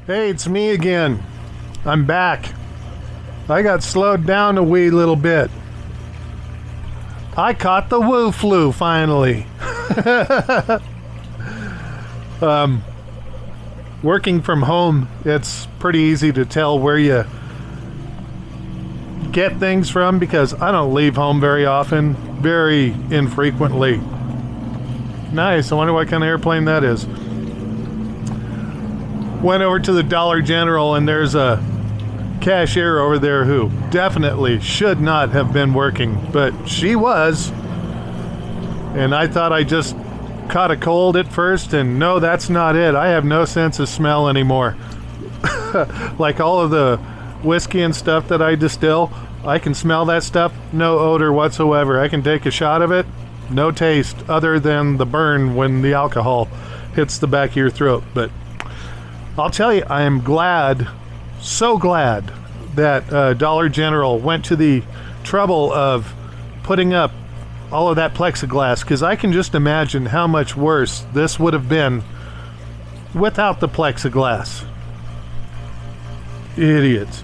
Hey, it's me again. I'm back. I got slowed down a wee little bit. I caught the woo flu finally. Working from home, it's pretty easy to tell where you get things from because I don't leave home very often, very infrequently. Nice, I wonder what kind of airplane that is. Went over to the Dollar General and there's a cashier over there who definitely should not have been working, but she was. And I thought I just caught a cold at first, and no, that's not it. I have no sense of smell anymore. Like all of the whiskey and stuff that I distill, I can smell that stuff, no odor whatsoever. I can take a shot of it, no taste other than the burn when the alcohol hits the back of your throat. But I'll tell you, I am glad, so glad that Dollar General went to the trouble of putting up all of that plexiglass, because I can just imagine how much worse this would have been without the plexiglass. Idiots.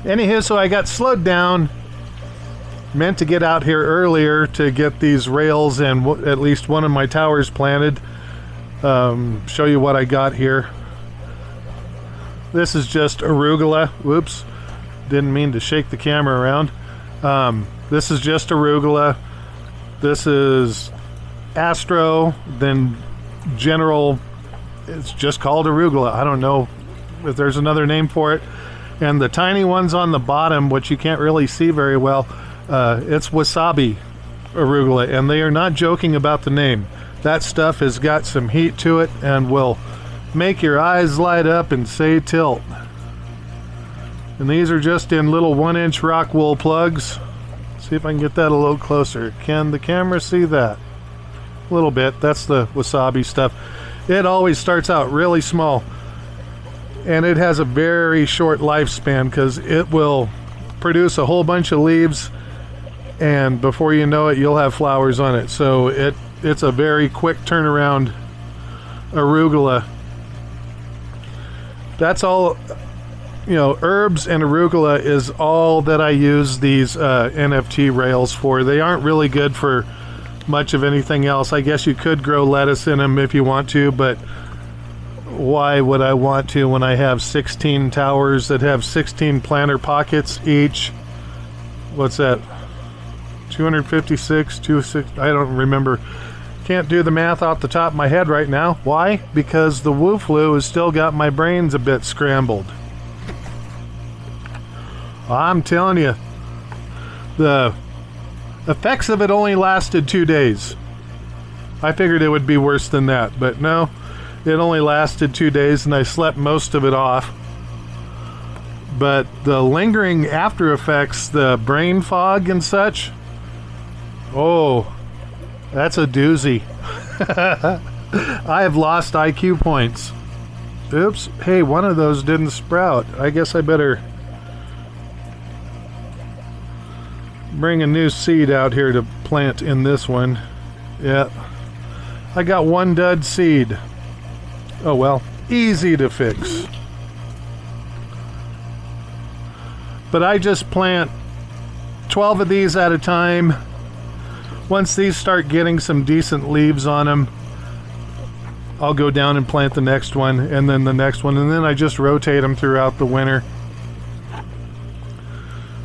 Anywho, so I got slowed down. Meant to get out here earlier to get these rails and at least one of my towers planted. Show you what I got here. This is just arugula. Whoops, didn't mean to shake the camera around. This is just arugula. This is Astro, then General. It's just called arugula. I don't know if there's another name for it. And the tiny ones on the bottom, which you can't really see very well, it's wasabi arugula, and they are not joking about the name. That stuff has got some heat to it and will make your eyes light up and say tilt. And these are just in little 1-inch rock wool plugs. See if I can get that a little closer. Can the camera see that? A little bit. That's the wasabi stuff. It always starts out really small, and it has a very short lifespan because it will produce a whole bunch of leaves, and before you know it, you'll have flowers on it. So it's a very quick turnaround arugula. That's all, you know, herbs and arugula is all that I use these NFT rails for. They aren't really good for much of anything else. I guess you could grow lettuce in them if you want to, but why would I want to when I have 16 towers that have 16 planter pockets each? What's that? 256, 260, I don't remember. Can't do the math off the top of my head right now. Why? Because the woo flu has still got my brains a bit scrambled. I'm telling you, the effects of it only lasted 2 days. I figured it would be worse than that, but no, it only lasted 2 days and I slept most of it off. But the lingering after effects, the brain fog and such, oh, that's a doozy. I have lost IQ points. Oops, hey, one of those didn't sprout. I guess I better bring a new seed out here to plant in this one. Yeah, I got one dud seed. Oh well, easy to fix. But I just plant 12 of these at a time. Once these start getting some decent leaves on them, I'll go down and plant the next one, and then the next one, and then I just rotate them throughout the winter.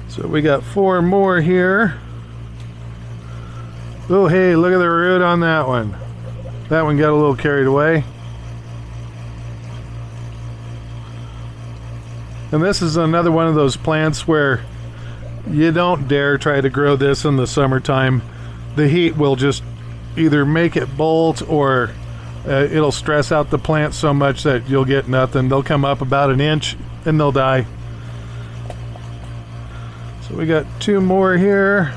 So we got 4 more here. Oh, hey, look at the root on that one. That one got a little carried away. And this is another one of those plants where you don't dare try to grow this in the summertime. The heat will just either make it bolt or it'll stress out the plant so much that you'll get nothing. They'll come up about an inch and they'll die. So we got 2 more here.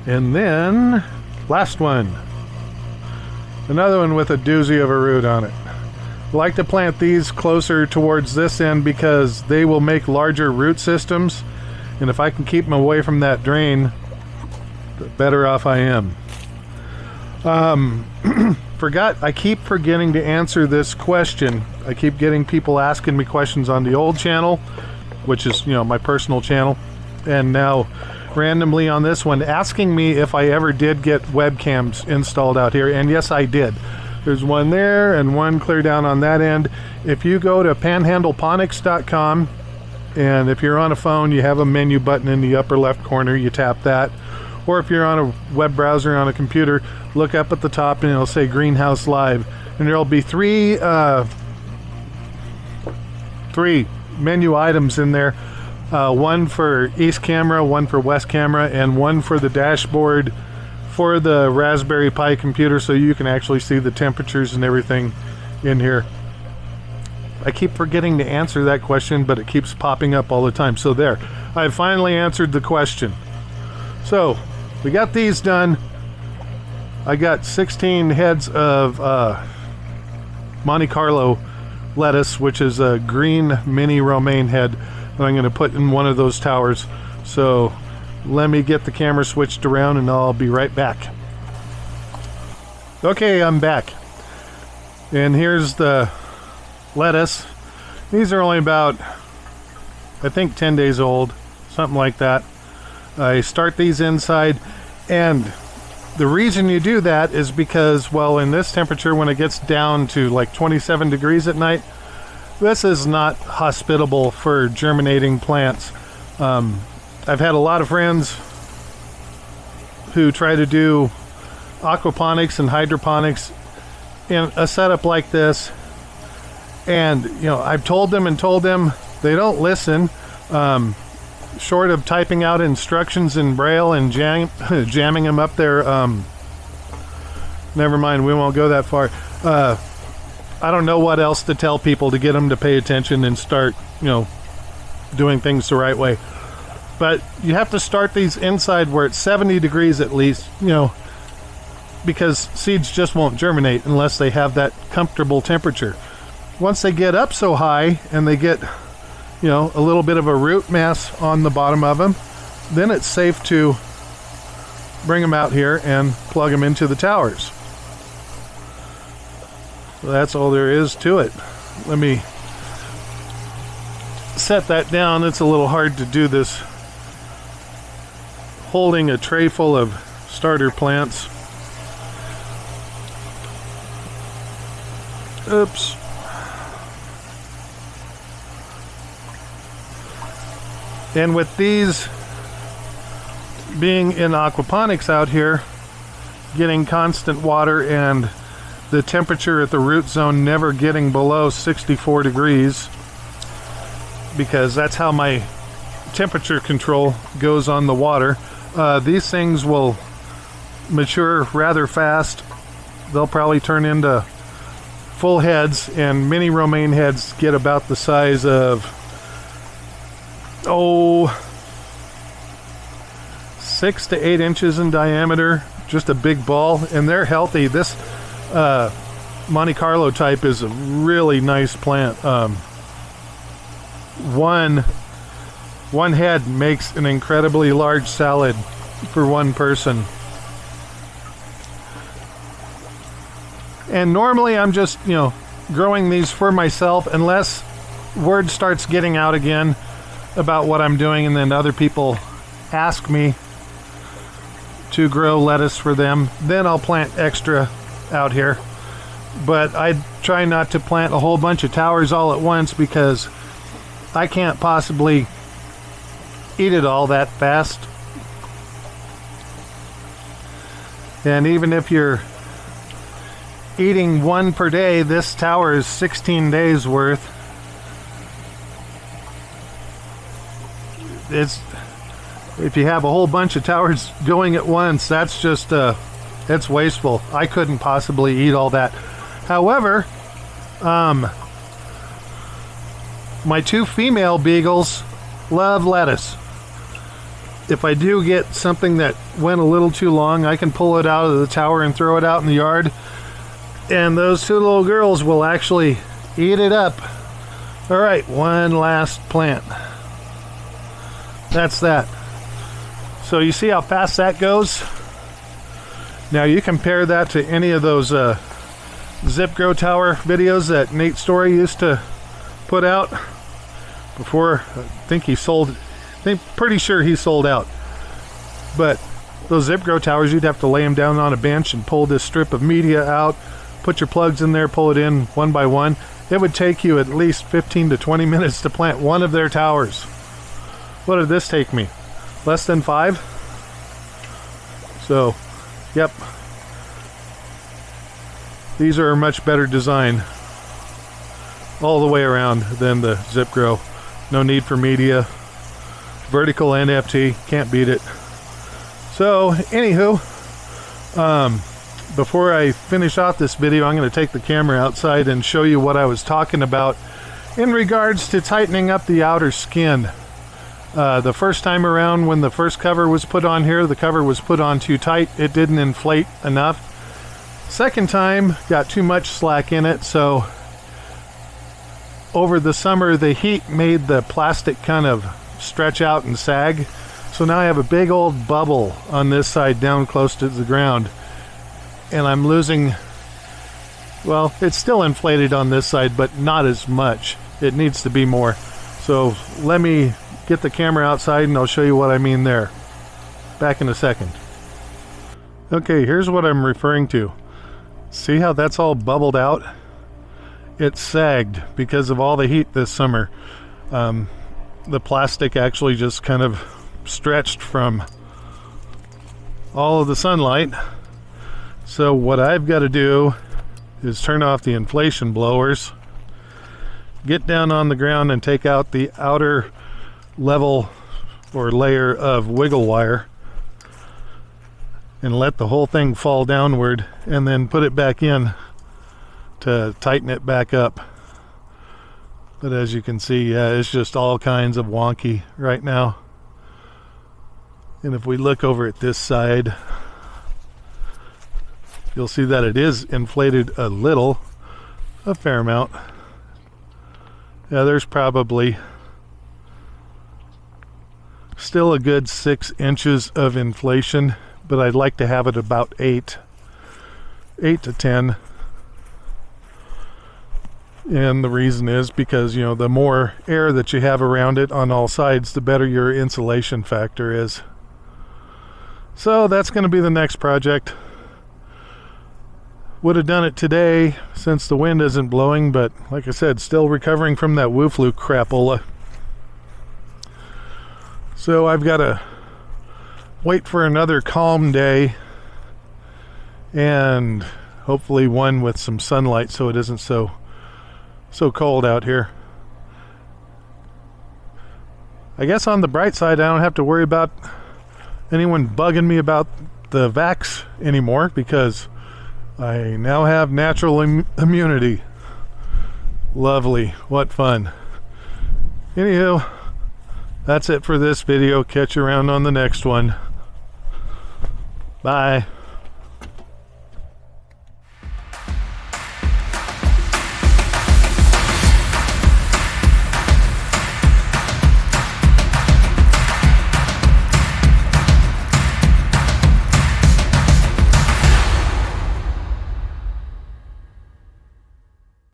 And then last one. Another one with a doozy of a root on it. I like to plant these closer towards this end because they will make larger root systems, and if I can keep them away from that drain, the better off I am. I keep forgetting to answer this question. I keep getting people asking me questions on the old channel, which is, my personal channel, and now randomly on this one, asking me if I ever did get webcams installed out here. And yes, I did. There's one there and one clear down on that end. If you go to panhandleponics.com, and if you're on a phone, you have a menu button in the upper left corner, you tap that. Or if you're on a web browser on a computer, look up at the top and it'll say Greenhouse Live. And there'll be three menu items in there. One for east camera, one for west camera, and one for the dashboard for the Raspberry Pi computer, so you can actually see the temperatures and everything in here. I keep forgetting to answer that question, but it keeps popping up all the time. So there, I finally answered the question. So we got these done. I got 16 heads of Monte Carlo lettuce, which is a green mini romaine head that I'm going to put in one of those towers. So let me get the camera switched around and I'll be right back. Okay, I'm back. And here's the lettuce. These are only about, I think, 10 days old, something like that. I start these inside, and the reason you do that is because, well, in this temperature, when it gets down to like 27 degrees at night, this is not hospitable for germinating plants. I've had a lot of friends who try to do aquaponics and hydroponics in a setup like this, and I've told them, they don't listen. Short of typing out instructions in Braille and jamming them up there, never mind, we won't go that far. I don't know what else to tell people to get them to pay attention and start, doing things the right way. But you have to start these inside where it's 70 degrees at least, because seeds just won't germinate unless they have that comfortable temperature. Once they get up so high and they get, a little bit of a root mass on the bottom of them, then it's safe to bring them out here and plug them into the towers. So that's all there is to it. Let me set that down. It's a little hard to do this holding a tray full of starter plants. Oops. And with these being in aquaponics out here, getting constant water and the temperature at the root zone never getting below 64 degrees, because that's how my temperature control goes on the water. These things will mature rather fast. They'll probably turn into full heads, and mini romaine heads get about the size of 6 to 8 inches in diameter, just a big ball, and they're healthy. This Monte Carlo type is a really nice plant. One head makes an incredibly large salad for one person. And normally I'm just, growing these for myself, unless word starts getting out again about what I'm doing, and then other people ask me to grow lettuce for them, then I'll plant extra out here. But I try not to plant a whole bunch of towers all at once, because I can't possibly eat it all that fast. And even if you're eating one per day, this tower is 16 days worth. If you have a whole bunch of towers going at once, that's just it's wasteful. I couldn't possibly eat all that. However, my 2 female beagles love lettuce. If I do get something that went a little too long, I can pull it out of the tower and throw it out in the yard, and those 2 little girls will actually eat it up. All right, one last plant. That's that. So you see how fast that goes? Now you compare that to any of those Zip Grow Tower videos that Nate Story used to put out before. I think he sold, pretty sure he sold out. But those Zip Grow Towers, you'd have to lay them down on a bench and pull this strip of media out, put your plugs in there, pull it in one by one. It would take you at least 15 to 20 minutes to plant one of their towers. What did this take me? Less than 5? So, yep. These are a much better design all the way around than the Zip Grow. No need for media. Vertical NFT, can't beat it. So, anywho, before I finish off this video, I'm going to take the camera outside and show you what I was talking about in regards to tightening up the outer skin. The first time around when the first cover was put on here, the cover was put on too tight. It didn't inflate enough. Second time, got too much slack in it, so over the summer the heat made the plastic kind of stretch out and sag. So now I have a big old bubble on this side down close to the ground. And I'm losing, well, it's still inflated on this side, but not as much. It needs to be more. So let me get the camera outside and I'll show you what I mean there. Back in a second. Okay, here's what I'm referring to. See how that's all bubbled out? It sagged because of all the heat this summer. The plastic actually just kind of stretched from all of the sunlight. So what I've got to do is turn off the inflation blowers, get down on the ground and take out the outer level or layer of wiggle wire and let the whole thing fall downward and then put it back in to tighten it back up. But as you can see, yeah, it's just all kinds of wonky right now. And if we look over at this side, you'll see that it is inflated a little, a fair amount. Yeah, there's probably still a good 6 inches of inflation, but I'd like to have it about 8 to 10. And the reason is because, you know, the more air that you have around it on all sides, the better your insulation factor is. So that's going to be the next project. Would have done it today since the wind isn't blowing, but like I said, still recovering from that Wu flu crapola. So I've got to wait for another calm day and hopefully one with some sunlight so it isn't so cold out here. I guess on the bright side, I don't have to worry about anyone bugging me about the vax anymore because I now have natural immunity. Lovely. What fun. Anywho, that's it for this video. Catch you around on the next one. Bye.